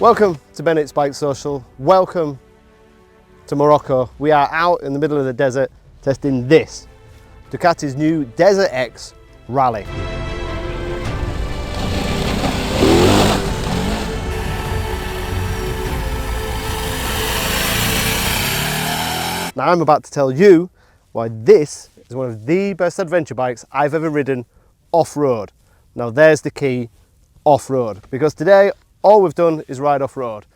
Welcome to Bennett's Bike Social. Welcome to Morocco. We are out in the middle of the desert testing this, Ducati's new DesertX Rally. Now I'm about to tell you why this is one of the best adventure bikes I've ever ridden off-road. Now there's the key, off-road, because today all we've done is ride off-road.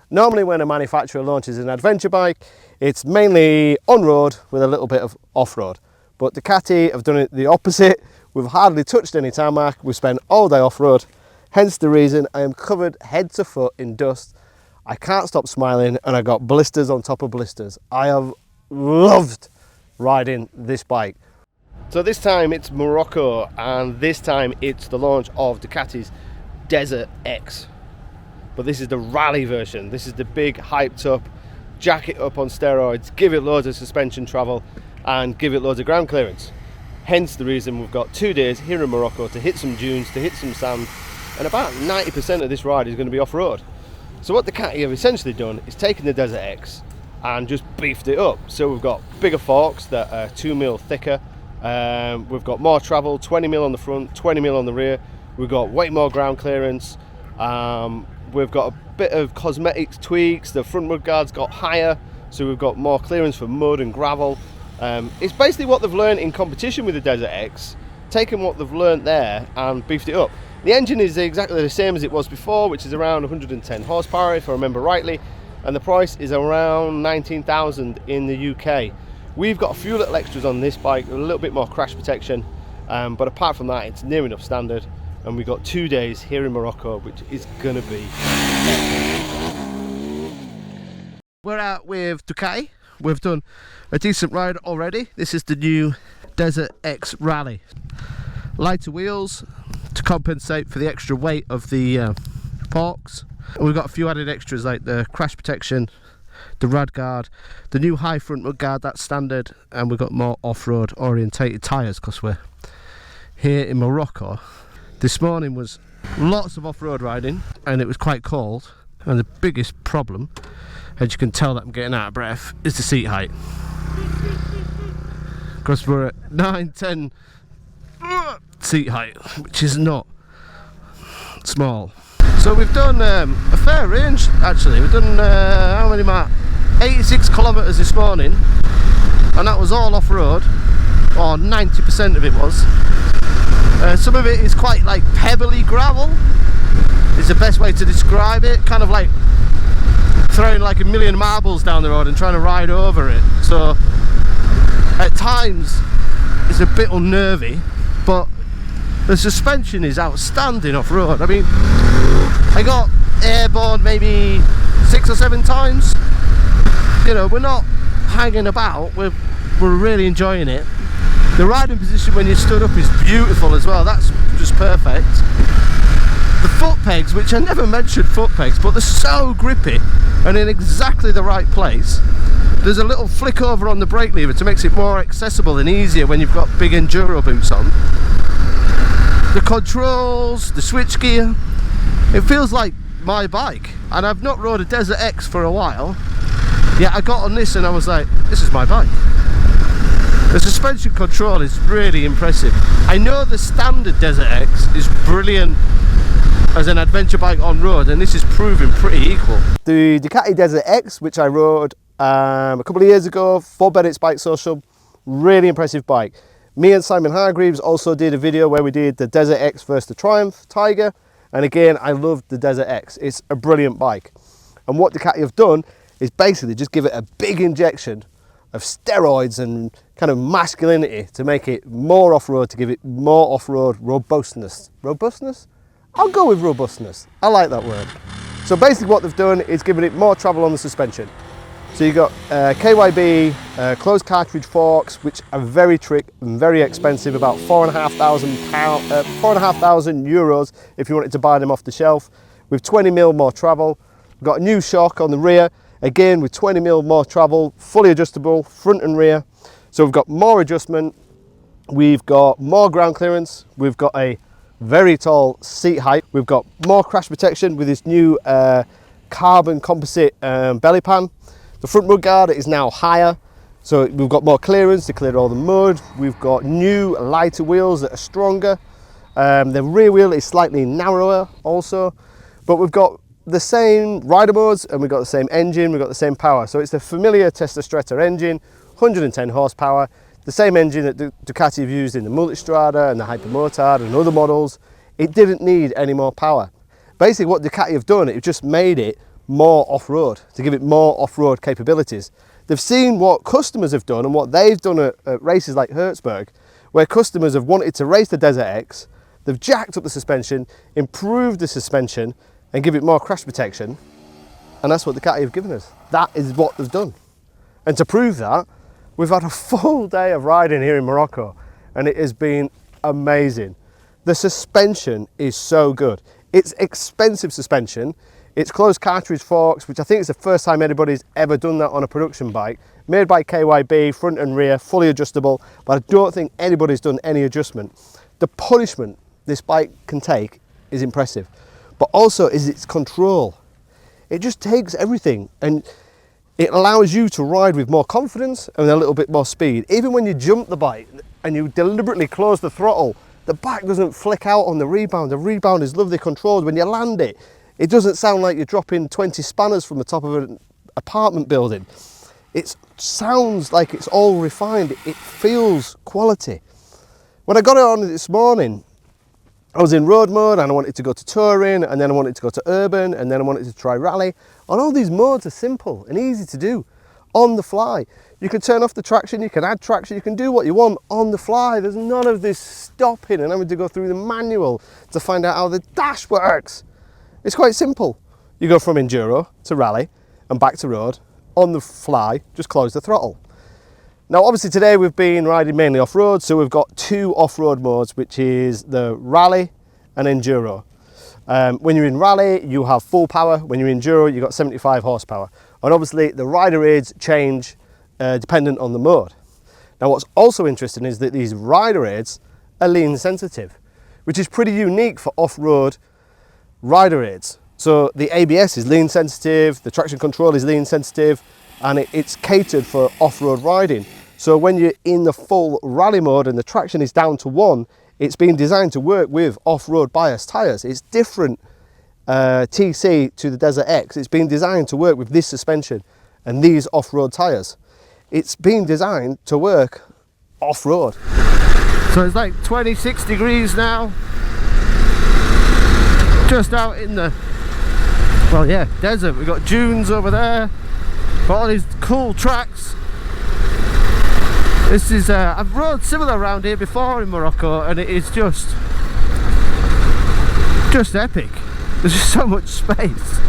Normally when a manufacturer launches an adventure bike, it's mainly on-road with a little bit of off-road. But Ducati have done it the opposite. We've hardly touched any tarmac, we've spent all day off-road, hence the reason I am covered head to foot in dust. I can't stop smiling and I got blisters on top of blisters. I have loved riding this bike. So this time it's Morocco, and this time it's the launch of Ducati's DesertX. But this is the rally version. This is the big hyped up, jack it up on steroids, give it loads of suspension travel and give it loads of ground clearance. Hence the reason we've got 2 days here in Morocco to hit some dunes, to hit some sand, and about 90% of this ride is going to be off-road. So what Ducati have essentially done is taken the DesertX and just beefed it up. So we've got bigger forks that are 2mm thicker, we've got more travel, 20mm on the front, 20mm on the rear, we've got way more ground clearance, we've got a bit of cosmetics tweaks, the front mudguard's got higher, so we've got more clearance for mud and gravel. It's basically what they've learned in competition with the DesertX, taken what they've learned there and beefed it up. The engine is exactly the same as it was before, which is around 110 horsepower if I remember rightly, and the price is around 19,000 in the UK. We've got a few little extras on this bike, a little bit more crash protection, but apart from that it's near enough standard, and we've got 2 days here in Morocco, which is gonna be. We're out with Ducati. We've done a decent ride already. This is the new DesertX Rally. Lighter wheels to compensate for the extra weight of the forks. We've got a few added extras like the crash protection, the rad guard, the new high front mud guard, that's standard, and we've got more off-road orientated tyres because we're here in Morocco. This morning was lots of off-road riding and it was quite cold, and the biggest problem, as you can tell that I'm getting out of breath, is the seat height. Because we're at 9-10 seat height, which is not small. So we've done a fair range actually. We've done how many miles? 86 kilometres this morning, and that was all off-road, or 90% of it was. Some of it is quite like pebbly gravel is the best way to describe it, kind of like throwing like a million marbles down the road and trying to ride over it. So at times it's a bit unnervy, but the suspension is outstanding off-road. I mean, I got airborne maybe 6 or 7 times. You know, we're not hanging about, we're really enjoying it. The riding position when you stood up is beautiful as well, that's just perfect. The foot pegs, which I never mentioned foot pegs, but they're so grippy and in exactly the right place. There's a little flick over on the brake lever to make it more accessible and easier when you've got big enduro boots on. The controls, the switch gear, it feels like my bike, and I've not rode a DesertX for a while, yet I got on this and I was like, this is my bike. The suspension control is really impressive. I know the standard DesertX is brilliant as an adventure bike on road, and this is proving pretty equal. The Ducati DesertX, which I rode a couple of years ago for Bennett's BikeSocial, really impressive bike. Me and Simon Hargreaves also did a video where we did the DesertX versus the Triumph Tiger, and again I loved the DesertX. It's a brilliant bike, and what Ducati have done is basically just give it a big injection of steroids and kind of masculinity to make it more off-road, to give it more off-road robustness. Robustness? I'll go with robustness. I like that word. So basically what they've done is given it more travel on the suspension. So you've got KYB closed cartridge forks, which are very trick and very expensive, about €4,500 if you wanted to buy them off the shelf, with 20mm more travel. We've got a new shock on the rear, again with 20mm more travel, fully adjustable front and rear. So we've got more adjustment, we've got more ground clearance, we've got a very tall seat height, we've got more crash protection with this new carbon composite belly pan. The front mud guard is now higher, so we've got more clearance to clear all the mud. We've got new lighter wheels that are stronger. The rear wheel is slightly narrower also, but we've got the same rider modes and we've got the same engine, we've got the same power. So it's the familiar Testa Stretta engine, 110 horsepower, the same engine that Ducati have used in the Multistrada and the Hypermotard and other models. It didn't need any more power. Basically what Ducati have done, it just made it more off-road, to give it more off-road capabilities. They've seen what customers have done and what they've done at races like Hertzberg, where customers have wanted to race the DesertX. They've jacked up the suspension, improved the suspension, and give it more crash protection. And that's what Ducati have given us. That is what they've done. And to prove that, we've had a full day of riding here in Morocco, and it has been amazing. The suspension is so good. It's expensive suspension. It's closed cartridge forks, which I think is the first time anybody's ever done that on a production bike. Made by KYB, front and rear, fully adjustable, but I don't think anybody's done any adjustment. The punishment this bike can take is impressive, but also is its control. It just takes everything and it allows you to ride with more confidence and a little bit more speed. Even when you jump the bike and you deliberately close the throttle, the bike doesn't flick out on the rebound. The rebound is lovely controlled. When you land it, it doesn't sound like you're dropping 20 spanners from the top of an apartment building. It sounds like it's all refined. It feels quality. When I got it on this morning, I was in road mode and I wanted to go to touring, and then I wanted to go to urban, and then I wanted to try rally. And all these modes are simple and easy to do on the fly. You can turn off the traction, you can add traction, you can do what you want on the fly. There's none of this stopping and having to go through the manual to find out how the dash works. It's quite simple. You go from enduro to rally and back to road on the fly, just close the throttle. Now obviously today we've been riding mainly off-road, so we've got two off-road modes, which is the rally and enduro. When you're in rally, you have full power. When you're in enduro, you've got 75 horsepower. And obviously the rider aids change dependent on the mode. Now what's also interesting is that these rider aids are lean sensitive, which is pretty unique for off-road rider aids. So the ABS is lean sensitive, the traction control is lean sensitive, and it's catered for off-road riding. So when you're in the full rally mode and the traction is down to 1, it's been designed to work with off-road bias tyres. It's different TC to the DesertX. It's been designed to work with this suspension and these off-road tyres. It's been designed to work off-road. So it's like 26 degrees now. Just out in the, well yeah, desert. We've got dunes over there. Got all these cool tracks. This is, I've rode similar around here before in Morocco, and it is just epic. There's just so much space.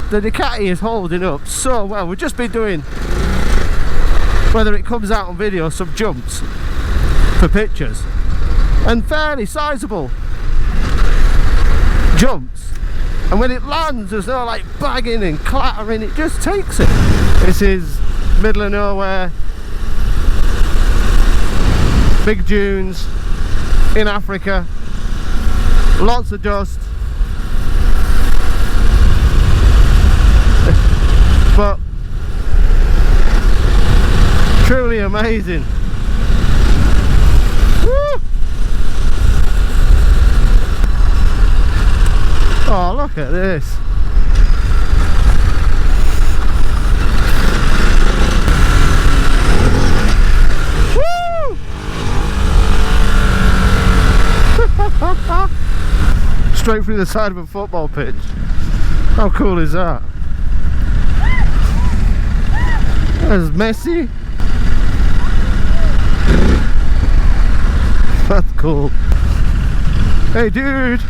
The Ducati is holding up so well. We've just been doing, whether it comes out on video, some jumps for pictures, and fairly sizable jumps. And when it lands, there's no like bagging and clattering, it just takes it. This is middle of nowhere, big dunes in Africa, lots of dust. But truly amazing. Woo! Oh, look at this. Woo! Straight through the side of a football pitch. How cool is that? That's messy. That's cool. Hey dude!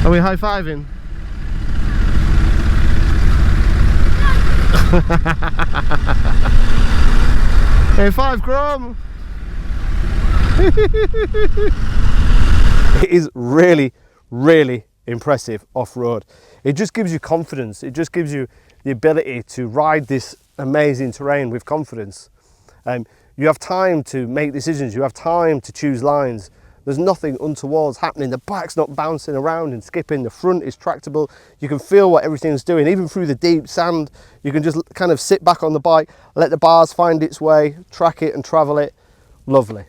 Are we high-fiving? Hey, 5 Chrome! It is really, really impressive off-road. It just gives you confidence. It just gives you the ability to ride this amazing terrain with confidence. You have time to make decisions. You have time to choose lines. There's nothing untoward happening. The bike's not bouncing around and skipping. The front is tractable. You can feel what everything's doing. Even through the deep sand, you can just kind of sit back on the bike, let the bars find its way, track it and travel it. Lovely.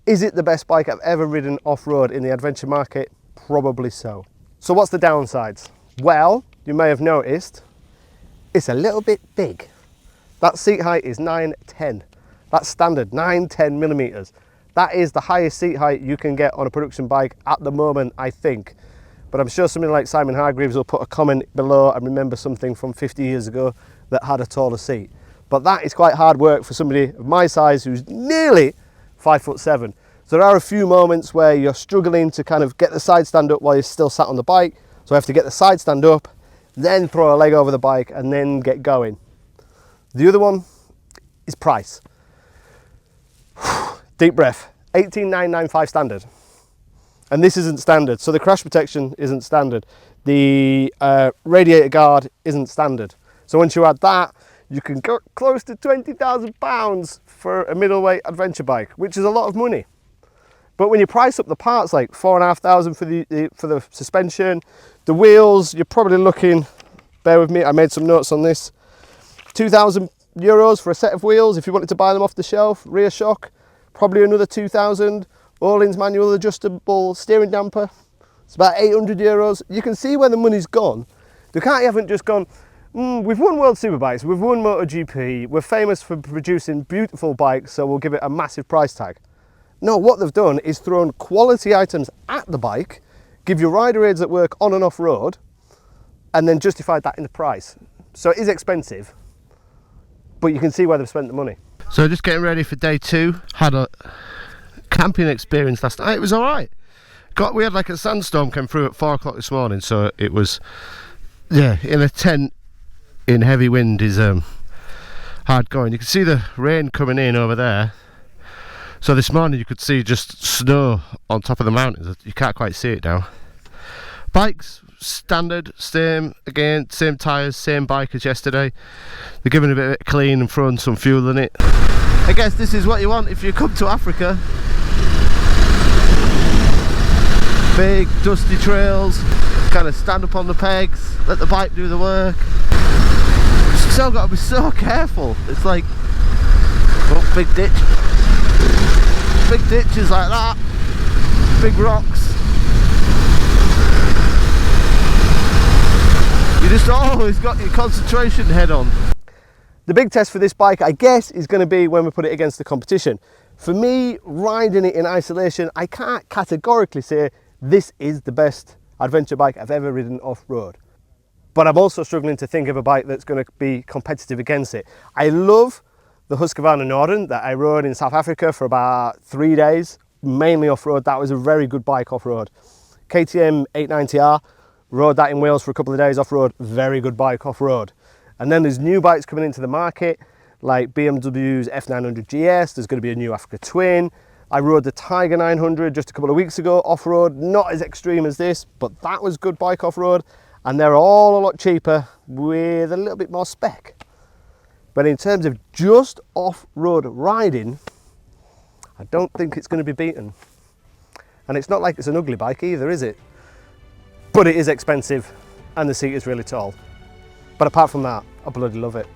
Is it the best bike I've ever ridden off-road in the adventure market? Probably so. So what's the downsides? Well, you may have noticed, it's a little bit big. That seat height is 9'10". That's standard, 9'10" millimeters. That is the highest seat height you can get on a production bike at the moment, I think. But I'm sure somebody like Simon Hargreaves will put a comment below and remember something from 50 years ago that had a taller seat. But that is quite hard work for somebody of my size who's nearly 5'7". So there are a few moments where you're struggling to kind of get the side stand up while you're still sat on the bike. So I have to get the side stand up, then throw a leg over the bike and then get going. The other one is price. Deep breath, 18,995 standard. And this isn't standard. So the crash protection isn't standard. The radiator guard isn't standard. So once you add that, you can go close to £20,000 for a middleweight adventure bike, which is a lot of money. But when you price up the parts, like £4,500 for the suspension, the wheels, you're probably looking, bear with me, I made some notes on this, €2,000 for a set of wheels if you wanted to buy them off the shelf, rear shock, probably another 2,000, Öhlins manual adjustable steering damper, it's about €800. You can see where the money's gone. Ducati haven't just gone, we've won World Superbikes, we've won MotoGP, we're famous for producing beautiful bikes, so we'll give it a massive price tag. No, what they've done is thrown quality items at the bike, give you rider aids that work on and off road, and then justified that in the price. So it is expensive, but you can see where they've spent the money. So just getting ready for day 2. Had a camping experience last night. It was all right. We had like a sandstorm came through at 4 o'clock this morning, so it was, yeah, in a tent in heavy wind is hard going. You can see the rain coming in over there. So this morning you could see just snow on top of the mountains. You can't quite see it now. Bikes, standard, same again, same tyres, same bike as yesterday. They're giving it a bit of clean and throwing some fuel in it. I guess this is what you want if you come to Africa. Big dusty trails, kind of stand up on the pegs, let the bike do the work. You've still got to be so careful. It's like, oh, big ditch. Big ditches like that, big rocks. You just always got your concentration head on. The big test for this bike, I guess, is going to be when we put it against the competition. For me, riding it in isolation, I can't categorically say this is the best adventure bike I've ever ridden off-road. But I'm also struggling to think of a bike that's going to be competitive against it. I love the Husqvarna Norden that I rode in South Africa for about 3 days, mainly off-road. That was a very good bike off-road. KTM 890R, rode that in Wales for a couple of days off-road, very good bike off-road. And then there's new bikes coming into the market, like BMW's F900 GS, there's going to be a new Africa Twin. I rode the Tiger 900 just a couple of weeks ago off-road, not as extreme as this, but that was good bike off-road. And they're all a lot cheaper with a little bit more spec. But in terms of just off-road riding, I don't think it's going to be beaten. And it's not like it's an ugly bike either, is it? But it is expensive and the seat is really tall. But apart from that, I bloody love it.